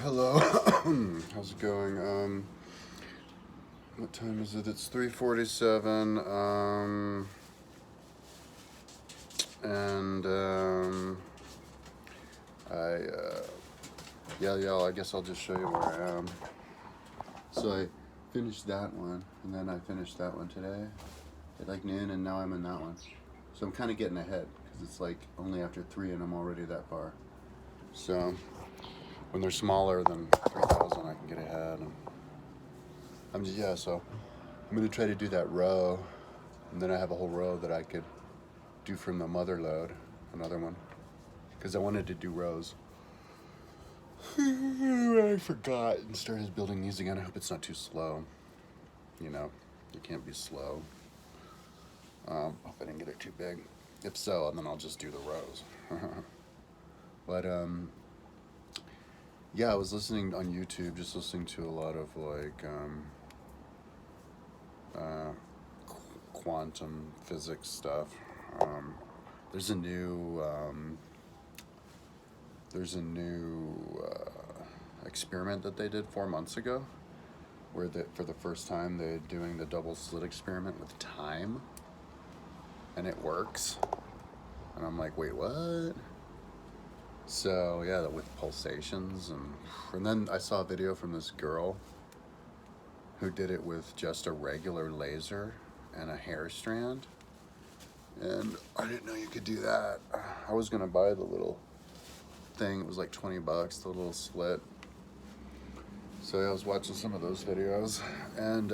Hello. How's it going? What time is it? It's 3:47. And I yeah, I guess I'll just show you where I am. So I finished that one, and then I finished that one today at like noon, and now I'm in that one. So I'm kind of getting ahead because it's like only after 3, and I'm already that far. So when they're smaller than 3,000, I can get ahead. And so I'm gonna try to do that row, and then I have a whole row that I could do from the mother load, another one, because I wanted to do rows. I forgot and started building these again. I hope it's not too slow. You know, you can't be slow. Hope I didn't get it too big. If so, then I'll just do the rows. But yeah, I was listening on YouTube, just listening to a lot of like uh, quantum physics stuff. Um, there's a new experiment that they did 4 months ago, where for the first time they're doing the double slit experiment with time, and it works. And I'm like, wait, what? So yeah, with pulsations, and then I saw a video from this girl who did it with just a regular laser and a hair strand, and I didn't know you could do that. I was gonna buy the little thing. It was like $20, the little slit. So yeah, I was watching some of those videos, and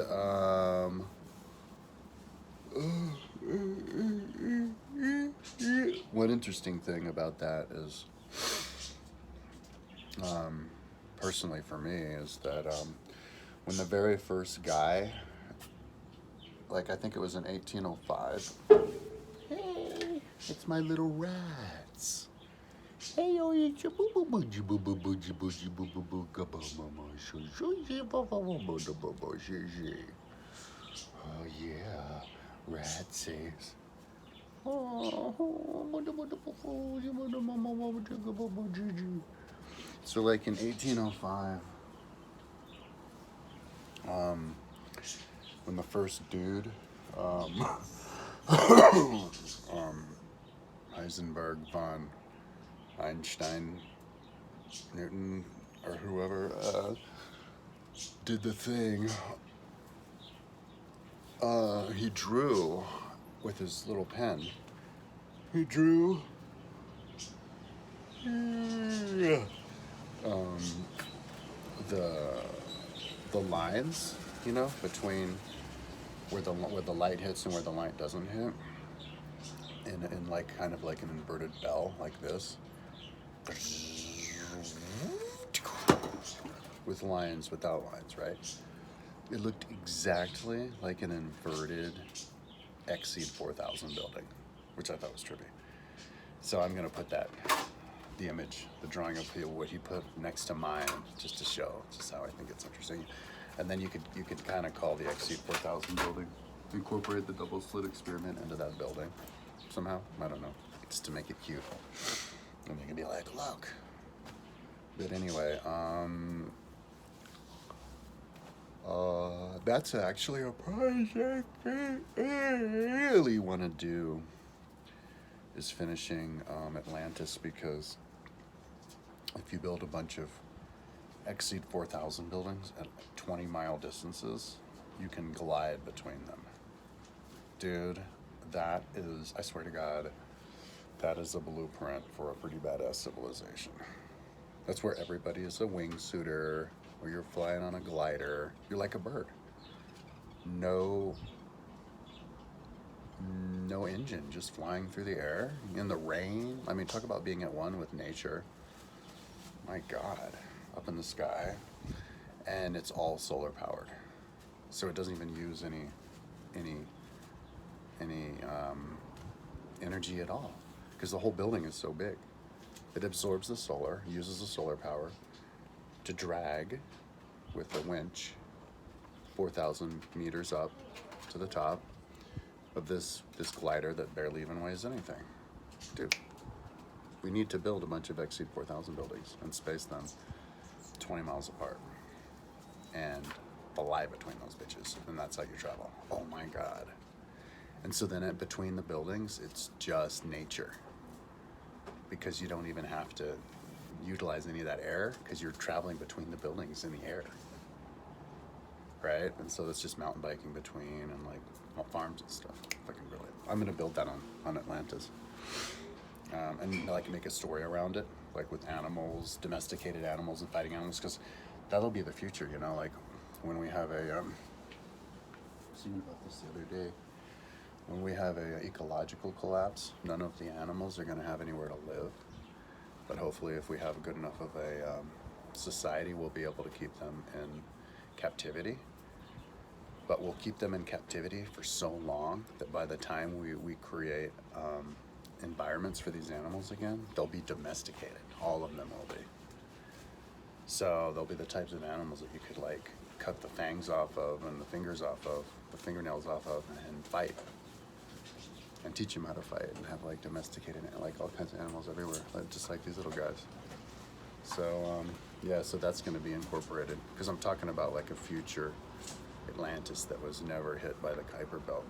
one interesting thing about that is, personally for me, is that when the very first guy, like I think it was in 1805. Hey, it's my little rats. Hey, oh, it's a boo boo boo boo boo boo boo boo boo boo boo. Oh yeah, ratsies. So like in 1805, when the first dude, um, Heisenberg, von Einstein, Newton, or whoever, did the thing, he drew with his little pen. He drew the the lines, between where the light hits and where the light doesn't hit, in like kind of like an inverted bell, like this, with lines without lines, right? It looked exactly like an inverted Exceed 4000 building, which I thought was trippy. So I'm gonna put the image, the drawing of what he put next to mine, just to show just how I think it's interesting. And then you could kind of call the Exceed 4000 building, incorporate the double slit experiment into that building somehow. I don't know, just to make it cute. And you can be like, look. But anyway, that's actually a project I really want to do, is finishing Atlantis, because if you build a bunch of Exceed 4000 buildings at 20-mile distances, you can glide between them. Dude, that is, I swear to God, that is a blueprint for a pretty badass civilization. That's where everybody is a wingsuiter, or you're flying on a glider. You're like a bird. No engine, just flying through the air in the rain. I mean, talk about being at one with nature. My God, up in the sky, and it's all solar powered, so it doesn't even use any energy at all, because the whole building is so big. It absorbs the solar, uses the solar power to drag with the winch 4,000 meters up to the top of this glider that barely even weighs anything. Dude, we need to build a bunch of Exceed 4000 buildings and space them. 20 miles apart and a lie between those bitches, and that's how you travel. Oh my God. And so then between the buildings, it's just nature, because you don't even have to utilize any of that air because you're traveling between the buildings in the air, right? And so it's just mountain biking between and like farms and stuff. Fucking brilliant. I'm gonna build that on Atlantis, and like make a story around it, like with animals, domesticated animals and fighting animals, because that'll be the future, you know. Like when we have a thinking about this the other day. When we have a ecological collapse, none of the animals are going to have anywhere to live. But hopefully, if we have good enough of a society, we'll be able to keep them in captivity. But we'll keep them in captivity for so long that by the time we create environments for these animals again, they'll be domesticated. All of them will be. So they'll be the types of animals that you could like cut the fangs off of and the fingers off of, the fingernails off of, and fight. And teach them how to fight and have like domesticated, like all kinds of animals everywhere, like, just like these little guys. So yeah, so that's going to be incorporated, because I'm talking about like a future Atlantis that was never hit by the Kuiper Belt.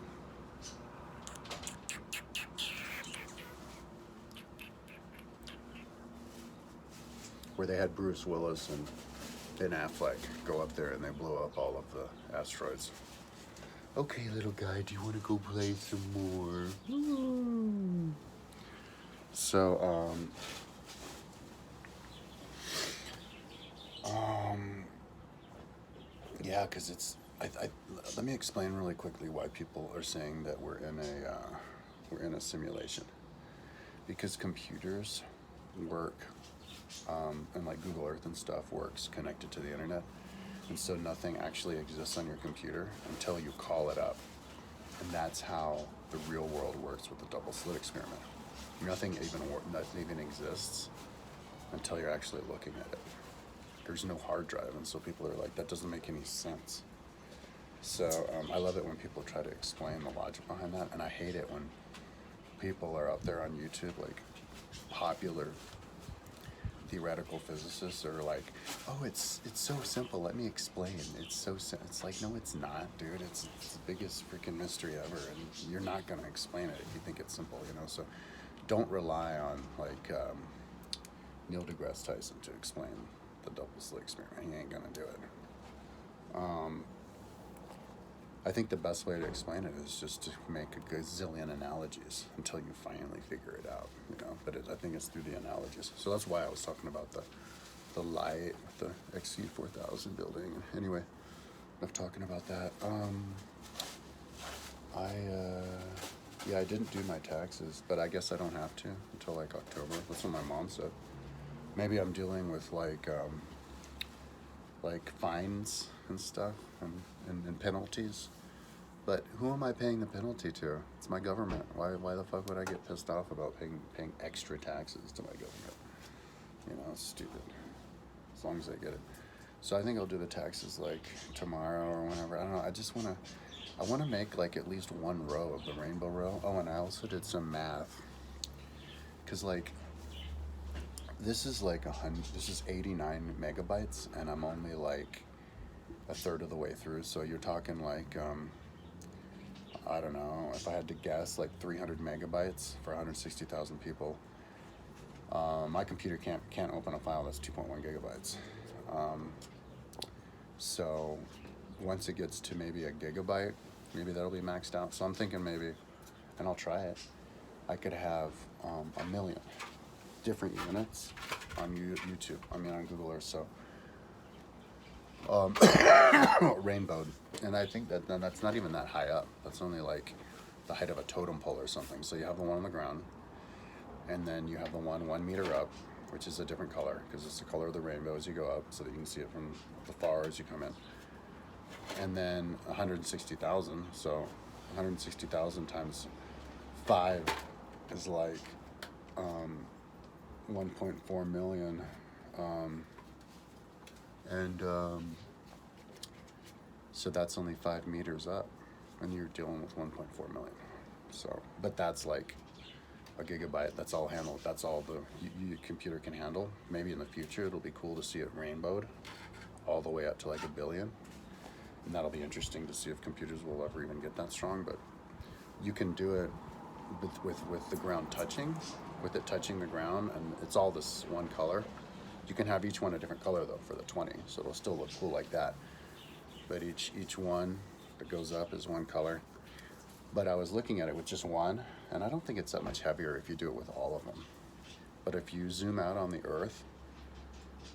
Where they had Bruce Willis and Ben Affleck go up there and they blow up all of the asteroids. Okay, little guy, do you want to go play some more? Woo. So, yeah, because it's, let me explain really quickly why people are saying that we're in a simulation. Because computers work, and like Google Earth and stuff works connected to the internet. And so nothing actually exists on your computer until you call it up. And that's how the real world works with the double slit experiment. Nothing even exists until you're actually looking at it. There's no hard drive, and so people are like, that doesn't make any sense. So I love it when people try to explain the logic behind that, and I hate it when people are out there on YouTube, like popular theoretical physicists are like, oh, it's so simple, let me explain. It's like, no, it's not, dude. It's the biggest freaking mystery ever, and you're not going to explain it if you think it's simple, you know. So don't rely on like Neil deGrasse Tyson to explain the double slit experiment. He ain't going to do it. I think the best way to explain it is just to make a gazillion analogies until you finally figure it out, you know. But I think it's through the analogies. So that's why I was talking about the light, the XC4000 building. Anyway, enough talking about that. I didn't do my taxes, but I guess I don't have to until like October. That's what my mom said. Maybe I'm dealing with like fines and stuff and penalties. But who am I paying the penalty to? It's my government. Why the fuck would I get pissed off about paying extra taxes to my government? You know, it's stupid. As long as I get it. So I think I'll do the taxes like tomorrow or whenever. I don't know. I want to make like at least one row of the rainbow row. Oh, and I also did some math. Cause like this is 89 megabytes, and I'm only like a third of the way through. So you're talking like I don't know, if I had to guess, like 300 megabytes for 160,000 people. My computer can't open a file that's 2.1 gigabytes. So once it gets to maybe a gigabyte, maybe that'll be maxed out. So I'm thinking maybe, and I'll try it, I could have 1 million different units on YouTube, on Google Earth. So rainbowed, and I think that's not even that high up. That's only like the height of a totem pole or something. So you have the one on the ground, and then you have the 1 meter up, which is a different color because it's the color of the rainbow as you go up, so that you can see it from the far as you come in. And then 160,000. So 160,000 times 5 is like 1.4 million. So that's only 5 meters up, and you're dealing with 1.4 million. So, but that's like a gigabyte. That's all handled. That's all the your computer can handle. Maybe in the future it'll be cool to see it rainbowed all the way up to like a billion, and that'll be interesting to see if computers will ever even get that strong. But you can do it with the ground touching, with it touching the ground, and it's all this one color. You can have each one a different color though for the 20, so it'll still look cool like that. But each one that goes up is one color. But I was looking at it with just one, and I don't think it's that much heavier if you do it with all of them. But if you zoom out on the Earth,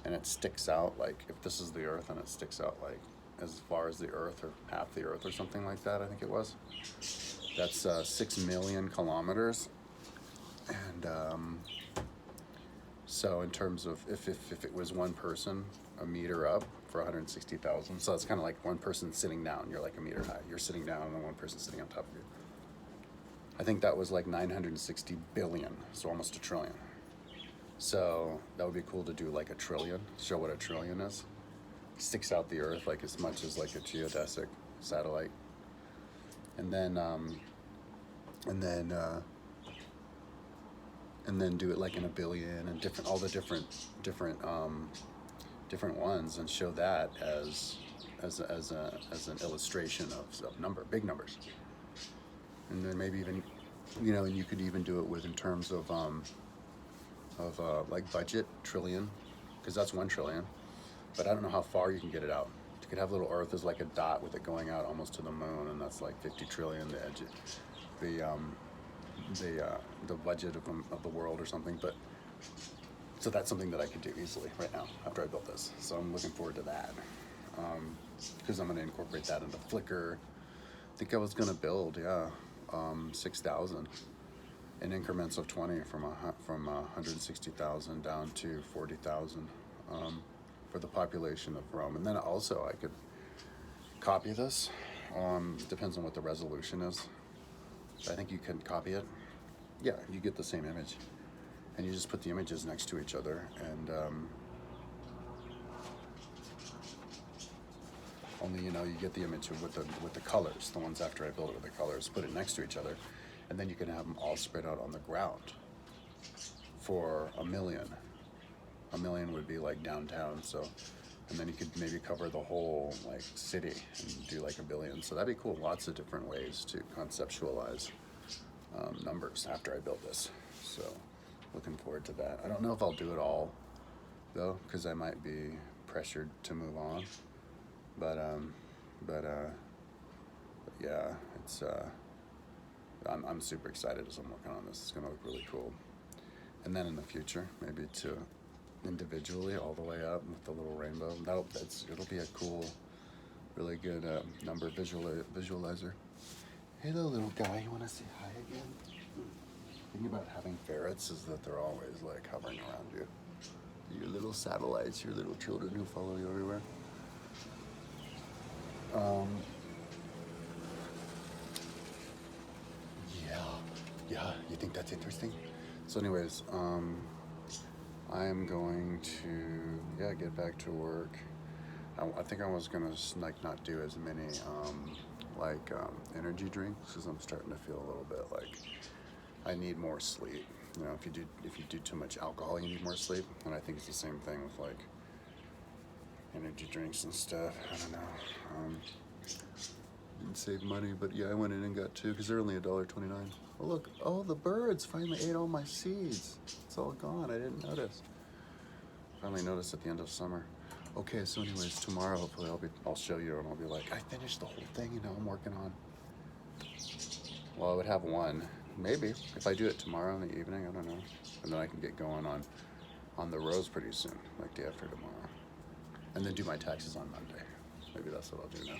and it sticks out, like if this is the Earth and it sticks out like as far as the Earth or half the Earth or something like that, I think it was. That's 6 million kilometers. And so in terms of if it was one person a meter up for 160,000, so it's kind of like one person sitting down, you're like a meter high, you're sitting down and one person sitting on top of you. I think that was like 960 billion, so almost a trillion. So that would be cool to do like a trillion, show what a trillion is. Sticks out the Earth like as much as like a geodesic satellite. And then do it like in a billion and all the different ones, and show that as an illustration of big numbers. And then maybe even, and you could even do it with in terms of like budget trillion, because that's 1 trillion. But I don't know how far you can get it out. You could have little Earth as like a dot with it going out almost to the moon, and that's like 50 trillion. The edge, the budget of the world or something. But so that's something that I could do easily right now after I built this. So I'm looking forward to that, because I'm going to incorporate that into Flickr. I think I was going to build 6,000 in increments of 20 from 160,000 down to 40,000 for the population of Rome. And then also I could copy this. Depends on what the resolution is. I think you can copy it. Yeah, you get the same image, and you just put the images next to each other, and only you get the image with the colors, the ones after I build it with the colors, put it next to each other, and then you can have them all spread out on the ground for a million. A million would be like downtown, so, and then you could maybe cover the whole like city and do like a billion. So that'd be cool. Lots of different ways to conceptualize numbers after I build this. So looking forward to that. I don't know if I'll do it all though, because I might be pressured to move on. But yeah, it's I'm super excited as I'm working on this. It's gonna look really cool. And then in the future, maybe to individually all the way up with the little rainbow. It'll be a cool, really good number visualizer. Hello, little guy. You want to say hi again? The thing about having ferrets is that they're always like hovering around you. Your little satellites, your little children who follow you everywhere. Yeah. You think that's interesting? So, anyways, I am going to get back to work. I think I was gonna not do as many energy drinks, because I'm starting to feel a little bit like I need more sleep. If you do too much alcohol, you need more sleep, and I think it's the same thing with like energy drinks and stuff. I don't know. Didn't save money, but yeah, I went in and got 2 because they're only $1.29. Oh look! Oh, the birds finally ate all my seeds. It's all gone. I didn't notice. Finally noticed at the end of summer. Okay, so anyways, tomorrow hopefully I'll show you, and I'll be like, I finished the whole thing. I'm working on. Well, I would have one, maybe if I do it tomorrow in the evening. I don't know, and then I can get going on the roads pretty soon, like day after tomorrow, and then do my taxes on Monday. Maybe that's what I'll do now.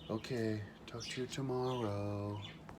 Okay, talk to you tomorrow.